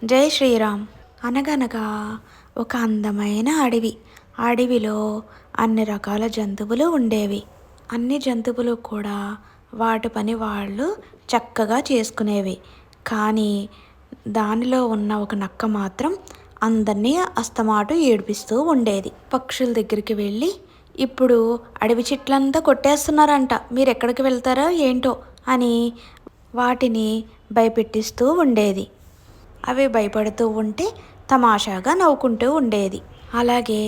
జై శ్రీరామ్. అనగనగా ఒక అందమైన అడవి. అడవిలో అన్ని రకాల జంతువులు ఉండేవి. అన్ని జంతువులు కూడా వాటి పని వాళ్ళు చక్కగా చేసుకునేవి. కానీ దానిలో ఉన్న ఒక నక్క మాత్రం అందరినీ అస్తమాటు ఏడిపిస్తూ ఉండేది. పక్షుల దగ్గరికి వెళ్ళి, ఇప్పుడు అడవి చెట్లంతా కొట్టేస్తున్నారంట, మీరు ఎక్కడికి వెళ్తారో ఏంటో అని వాటిని భయపెట్టిస్తూ ఉండేది. అవి భయపడుతూ ఉంటే తమాషాగా నవ్వుకుంటూ ఉండేది. అలాగే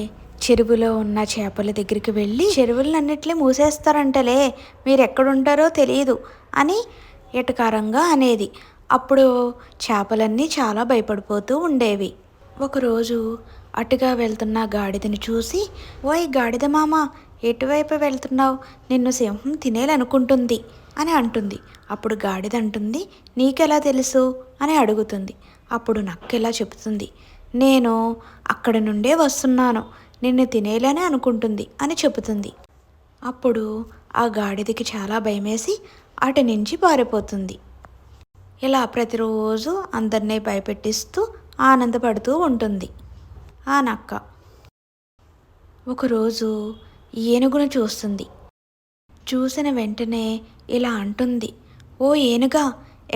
చెరువులో ఉన్న చేపల దగ్గరికి వెళ్ళి, చెరువులన్నిటినీ మూసేస్తారంటలే, మీరు ఎక్కడుంటారో తెలియదు అని ఎటకారంగా అనేది. అప్పుడు చేపలన్నీ చాలా భయపడిపోతూ ఉండేవి. ఒకరోజు అటుగా వెళ్తున్న గాడిదని చూసి, ఓయ్ గాడిద మామ, ఎటువైపు వెళ్తున్నావు? నిన్ను సింహం తినేయాలనుకుంటుంది అని అంటుంది. అప్పుడు గాడిద అంటుంది, నీకెలా తెలుసు అని అడుగుతుంది. అప్పుడు నక్కెలా చెబుతుంది, నేను అక్కడి నుండే వస్తున్నాను, నిన్ను తినేయాలని అనుకుంటుంది అని చెబుతుంది. అప్పుడు ఆ గాడిదకి చాలా భయమేసి అటు నుంచి పారిపోతుంది. ఇలా ప్రతిరోజు అందరినీ భయపెట్టిస్తూ ఆనందపడుతూ ఉంటుంది ఆ నక్క. ఒకరోజు ఏనుగును చూస్తుంది. చూసిన వెంటనే ఇలా అంటుంది, ఓ ఏనుగా,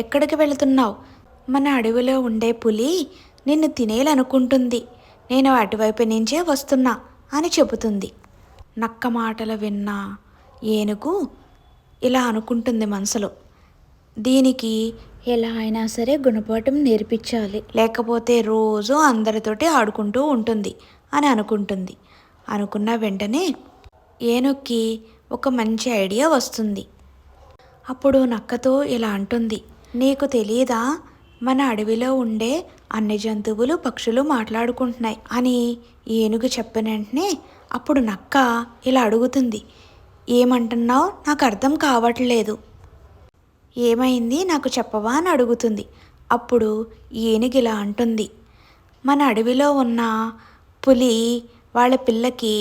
ఎక్కడికి వెళుతున్నావు? మన అడవిలో ఉండే పులి నిన్ను తినేయాలనుకుంటుంది, నేను అటువైపు నుంచే వస్తున్నా అని చెబుతుంది. నక్క మాటలు విన్న ఏనుగు ఇలా అనుకుంటుంది మనసులో, దీనికి ఎలా అయినా సరే గుణపాఠం నేర్పించాలి, లేకపోతే రోజు అందరితోటి ఆడుకుంటూ ఉంటుంది అని అనుకుంటుంది. అనుకున్న వెంటనే ఏనుగుకి ఒక మంచి ఐడియా వస్తుంది. అప్పుడు నక్కతో ఇలా అంటుంది, నీకు తెలియదా, మన అడవిలో ఉండే అన్ని జంతువులు పక్షులు మాట్లాడుకుంటున్నాయి అని ఏనుగు చెప్పిన వెంటనే అప్పుడు నక్క ఇలా అడుగుతుంది, ఏమంటున్నావు? నాకు అర్థం కావట్లేదు, ఏమైంది నాకు చెప్పవా అని అడుగుతుంది. అప్పుడు ఏనుగు ఇలా అంటుంది, మన అడవిలో ఉన్న పులి వాళ్ళ పిల్లకి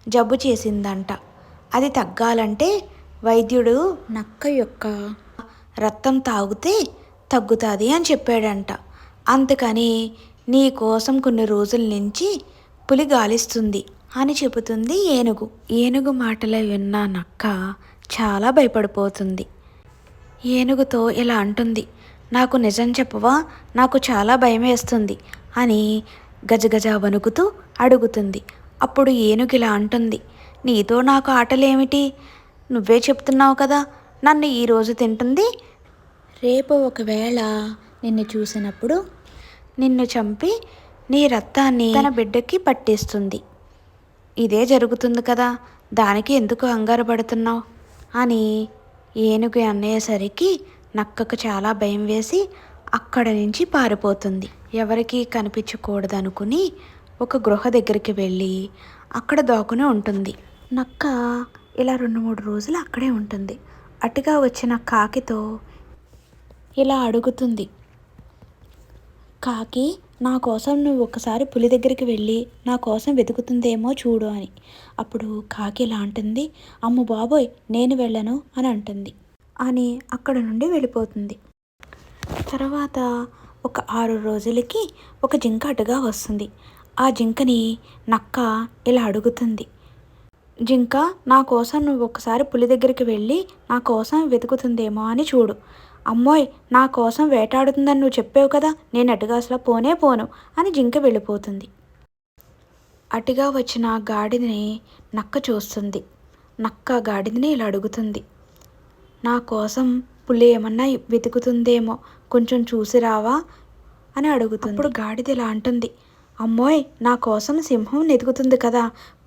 జబ్బు చేసిందంట, అది తగ్గాలంటే వైద్యుడు నక్క యొక్క రక్తం తాగితే తగ్గుతుంది అని చెప్పాడంట. అందుకని నీ కోసం కొన్ని రోజుల నుంచి పులి గాలిస్తుంది అని చెబుతుంది ఏనుగు. ఏనుగు మాటలు విన్న నక్క చాలా భయపడిపోతుంది. ఏనుగుతో ఇలా అంటుంది, నాకు నిజం చెప్పవా, నాకు చాలా భయం వేస్తుంది అని గజగజ వణుకుతూ అడుగుతుంది. అప్పుడు ఏనుగు ఇలా అంటుంది, నీతో నాకు ఆటలేమిటి, నువ్వే చెప్తున్నావు కదా, నన్ను ఈరోజు తింటుంది, రేపు ఒకవేళ నిన్ను చూసినప్పుడు నిన్ను చంపి నీ రక్తాన్ని తన బిడ్డకి పట్టిస్తుంది, ఇదే జరుగుతుంది కదా, దానికి ఎందుకు కంగారు పడుతున్నావు అని ఏనుగు అనేసరికి నక్కకు చాలా భయం వేసి అక్కడి నుంచి పారిపోతుంది. ఎవరికీ కనిపించకూడదనుకుని ఒక గృహ దగ్గరికి వెళ్ళి అక్కడ దాక్కుని ఉంటుంది. నక్క ఇలా 2-3 రోజులు అక్కడే ఉంటుంది. అటుగా వచ్చిన కాకితో ఇలా అడుగుతుంది, కాకి, నా కోసం నువ్వు ఒకసారి పులి దగ్గరికి వెళ్ళి నా కోసం వెతుకుతుందేమో చూడు అని. అప్పుడు కాకి ఇలా అంటుంది, అమ్మ బాబోయ్, నేను వెళ్ళను అని అంటుంది. అని అక్కడ నుండి వెళ్ళిపోతుంది. తర్వాత ఒక 6 రోజులకి ఒక జింక అటుగా వస్తుంది. ఆ జింకని నక్క ఇలా అడుగుతుంది, జింక, నా కోసం నువ్వు ఒకసారి పులి దగ్గరికి వెళ్ళి నా కోసం వెతుకుతుందేమో అని చూడు. అమ్మోయ్, నా కోసం వేటాడుతుందని నువ్వు చెప్పావు కదా, నేను అటుగా అసలు పోనే పోను అని జింక వెళ్ళిపోతుంది. అటుగా వచ్చిన గాడిదని నక్క చూస్తుంది. నక్క గాడిదని ఇలా అడుగుతుంది, నా కోసం పులి ఏమన్నా వెతుకుతుందేమో, కొంచెం చూసి రావా అని అడుగుతుంది. అప్పుడు గాడిద ఇలా అంటుంది, అమ్మోయ్, నా కోసం సింహం వెతుకుతుంది కదా,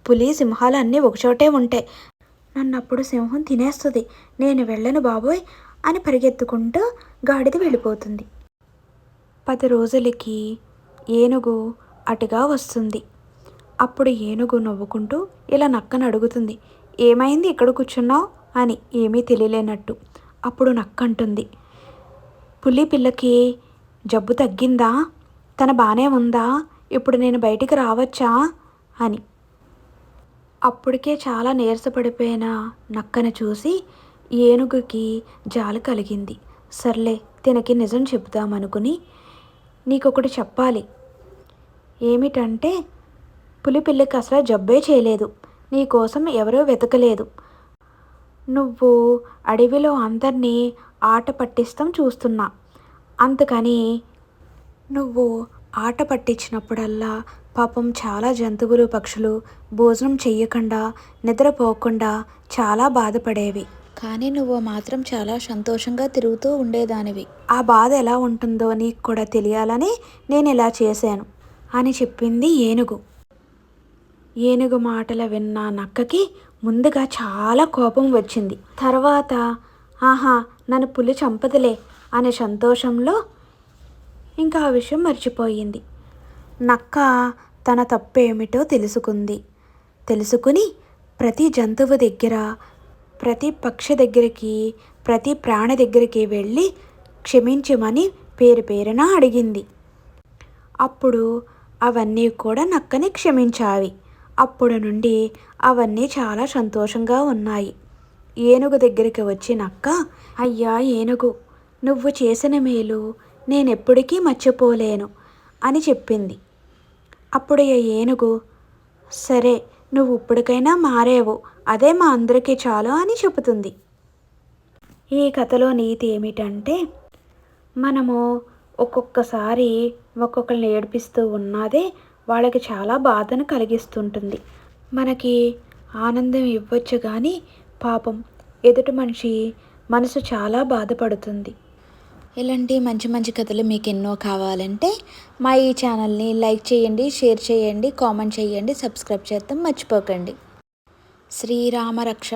పులి సింహాలు అన్నీ ఒకచోటే ఉంటాయి, నన్ను అప్పుడు సింహం తినేస్తుంది, నేను వెళ్ళను బాబోయ్ అని పరిగెత్తుకుంటూ గాడిద వెళ్ళిపోతుంది. 10 రోజులకి ఏనుగు అటుగా వస్తుంది. అప్పుడు ఏనుగు నవ్వుకుంటూ ఇలా నక్కను అడుగుతుంది, ఏమైంది ఇక్కడ కూర్చున్నావు అని ఏమీ తెలియలేనట్టు. అప్పుడు నక్క అంటుంది, పులి పిల్లకి జబ్బు తగ్గిందా, తన బానే ఉందా, ఇప్పుడు నేను బయటికి రావచ్చా అని. అప్పటికే చాలా నీరసపడిపోయిన నక్కను చూసి ఏనుగుకి జాలి కలిగింది. సర్లే, తినకి నిజం చెబుదామనుకుని నీకొకటి చెప్పాలి. ఏమిటంటే పులి పిల్లకి అసలు జబ్బే చేయలేదు. నీకోసం ఎవరూ వెతకలేదు. నువ్వు అడవిలో అందరినీ ఆట పట్టిస్తాం చూస్తున్నా. అందుకని నువ్వు ఆట పట్టించినప్పుడల్లా పాపం చాలా జంతువులు పక్షులు భోజనం చెయ్యకుండా నిద్రపోకుండా చాలా బాధపడేవి. కానీ నువ్వు మాత్రం చాలా సంతోషంగా తిరుగుతూ ఉండేదానివి. ఆ బాధ ఎలా ఉంటుందో నీకు కూడా తెలియాలని నేను ఇలా చేశాను అని చెప్పింది ఏనుగు. ఏనుగు మాటలు విన్న నక్కకి ముందుగా చాలా కోపం వచ్చింది. తర్వాత ఆహా నన్ను పులి చంపదులే అనే సంతోషంలో ఇంకా ఆ విషయం మర్చిపోయింది. నక్క తన తప్పేమిటో తెలుసుకుని ప్రతి జంతువు దగ్గర ప్రతి పక్షి దగ్గరికి ప్రతి ప్రాణి దగ్గరికి వెళ్ళి క్షమించమని పేరు పేరున అడిగింది. అప్పుడు అవన్నీ కూడా నక్కని క్షమించావి. అప్పుడు నుండి అవన్నీ చాలా సంతోషంగా ఉన్నాయి. ఏనుగు దగ్గరికి వచ్చి నక్క, అయ్యా ఏనుగు, నువ్వు చేసిన మేలు నేనెప్పటికీ మర్చిపోలేను అని చెప్పింది. అప్పుడు ఏనుగు, సరే నువ్వు ఇప్పటికైనా మారేవు, అదే మా అందరికీ చాలు అని చెబుతుంది. ఈ కథలో నీతి ఏమిటంటే మనము ఒక్కొక్కసారి ఒక్కొక్కరిని ఏడిపిస్తూ ఉన్నదే వాళ్ళకి చాలా బాధను కలిగిస్తుంటుంది. మనకి ఆనందం ఇవ్వచ్చు కానీ పాపం ఎదుటి మనిషి మనసు చాలా బాధపడుతుంది. ఇలాంటి మంచి మంచి కథలు మీకు ఎన్నో కావాలంటే మా ఈ ఛానల్ని లైక్ చేయండి, షేర్ చేయండి, కామెంట్ చేయండి, సబ్స్క్రైబ్ చేద్దాం మర్చిపోకండి. శ్రీరామ రక్ష.